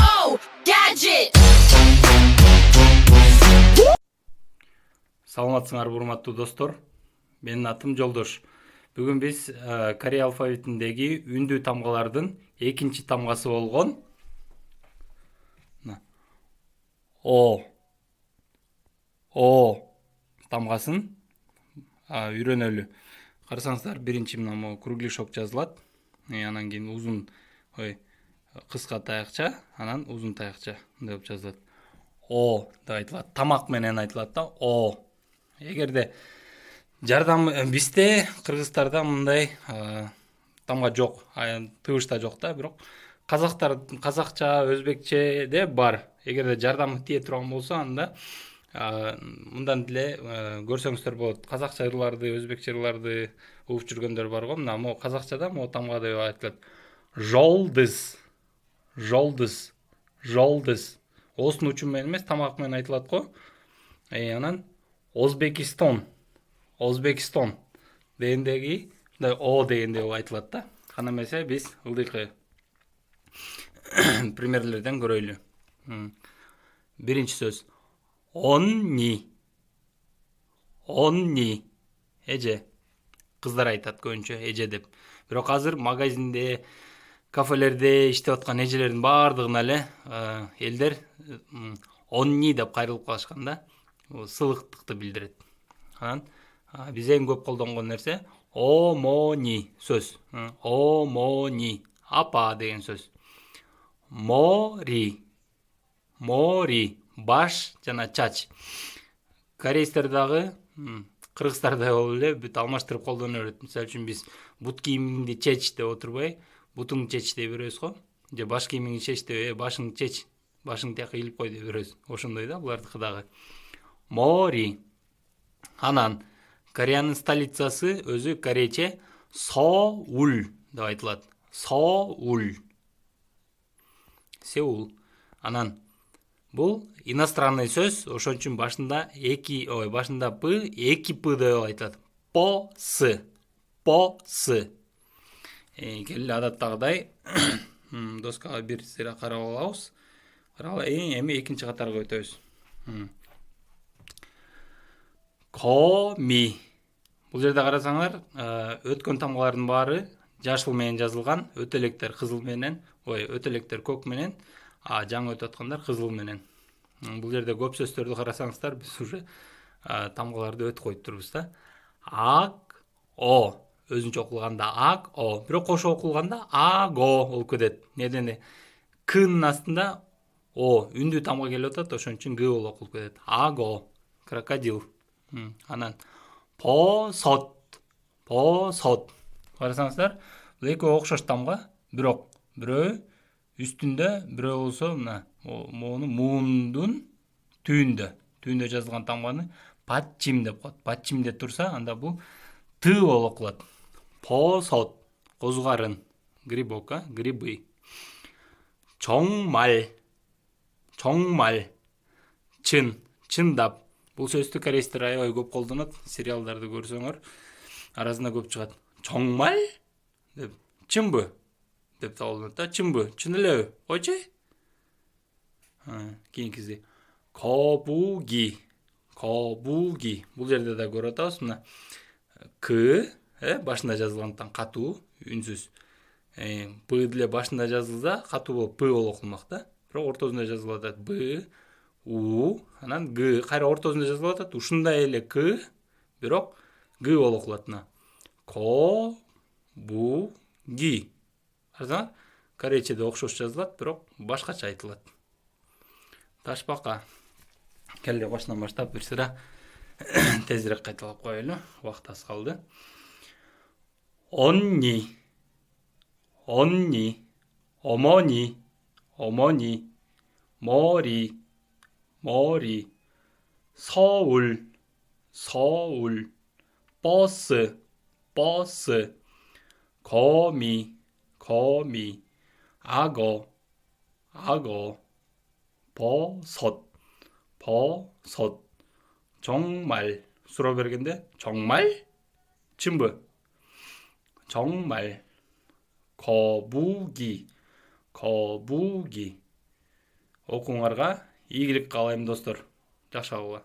Oh, gadget. Саламатсыңарбы урматтуу достор. Менин атым Жолдош. Бүгүн биз Корея алфавитиндеги үндүү тамгалардын экинчи тамгасы болгон О тамгасын үйрөнөлү. Карасаңыздар, биринчи мына могу кругляшок жазылат. Анан кийин узун кыска таякча, анан узун таякча деп жазылат. О деп айтылат. Тамак менен айтылат да. О. Эгерде жардам бизде кыргыздарда мындай тамга жок, тыбышта жок да, бирок казакча, өзбекчеде бар. Эгерде жардамы тие турган болсо, анда мындан деле көрсөңүздөр болот. Казакча ырларды, өзбекче ырларды угуп жүргөндөр бар го. Мына могу казакчада могу тамга деп айтылат. Жолдыз, жолдыз, жолдыз. Оостун учу менен эмес, тамак менен айтылат го. Анан Өзбекистон, Өзбекистон дегендеги мындай О дегенде айтылат да. Кана эмесе биз ылдыйкы примерлерден көрөйлү. Биринчи сөз. Онни. Онни. Эже. Кыздар айтат көбүнчө эже деп. Бирок азыр магазинде, кафелерде иштеп аткан эжелердин баардыгына эле элдер онни деп кайрылып калышкан да. Сылыктыкты билдирет. Анан биз эң көп колдонгон нерсе омони сөз. Омони. Апа деген сөз. Мори. Мори. Баш жана чач. Корейстер дагы кыргыздардай болуп эле бүт алмаштырып колдоно берет. Мисалы үчүн биз бут кийимиңди чеч деп отурбай, бутуңду чеч дей беребиз го. Же баш кийимиңди чеч деп, башыңды чеч, башың тияка илип кой дей беребиз. Ошондой да булардыкы дагы. Мори. Анан Кореянын столицасы өзү корейче Соул деп айтылат. Соул. Сеул. Анан бул иностранный сөз, ошон үчүн башында башында п, эки п деп айтылат. По-с. По-с. Келли адаттагыдай доскага бир сыйра карап алабыз. Эми экинчи катарга өтөбүз. Коми. Бул жерде карасаңар, өткөн тамгалардын баары жашыл менен жазылган, өтөлөктөр кызыл менен, өтөлөктөр көк менен, жаңы өтүп аткандар кызыл менен. Бул жерде көп сөздөрдү карасаңыздар, биз уже тамгаларды өтүп коюп турбуз да. Ак, о. Өзүнчө окулганда ак, о. Бирок кошо окулганда аго болуп кетет. Неден кнын астында о үндүү тамга келип атат, ошон үчүн г болуп окулуп кетет. Аго. Крокодил. Анан посот. Посот. Карасаңыздар, бул экөө окшош тамга, бирок бирөө үстүндө, бирөө болсо мына мону муундун түйүндө жазылган тамганы патчим деп коет. Патчимде турса, анда бул т болуп окулат. Посот. Козгарын. Грибок, грибы. Чоңмал. Чоңмал. Чын. Чындап. Бул сөздү корейстер аябай көп колдонот. Сериалдарды көрсөңөр, арасында көп чыгат. Чоңмал деп, чынбы деп табылат да. Чынбы? Чын элеби? Койчу. Кийинкиси. Кобуги. Кобуги. Бул жерде да көрүп атабыз. Мына к башында жазылгандыктан катуу, үнсүз. П деле башында жазылса, катуу болуп п болуп окулмак да. Бирок ортосунда жазылып атат б, у, анан г кайра ортосунда жазылып атат. Ушундай эле к, бирок г болуп окулат мына. Кобуги. Карасаңар, корейчеде окшош жазылат, бирок башкача айтылат. Ташбака. Келли башынан баштап бир сыра тезирээк кайталап коелу. Убакыт аз калды. Онни. Онни. Омони. Омони. Мори. Мори. 서울. 서울. 버스. 버스. 거미. 거미. 악어. 악어. 버섯. 버섯. 정말. 수로 베르겠는데 정말? 진부. 정말. 거북이. Кобуги. Окууңарга ийгилик каалайм достор. Жакшы кабыл.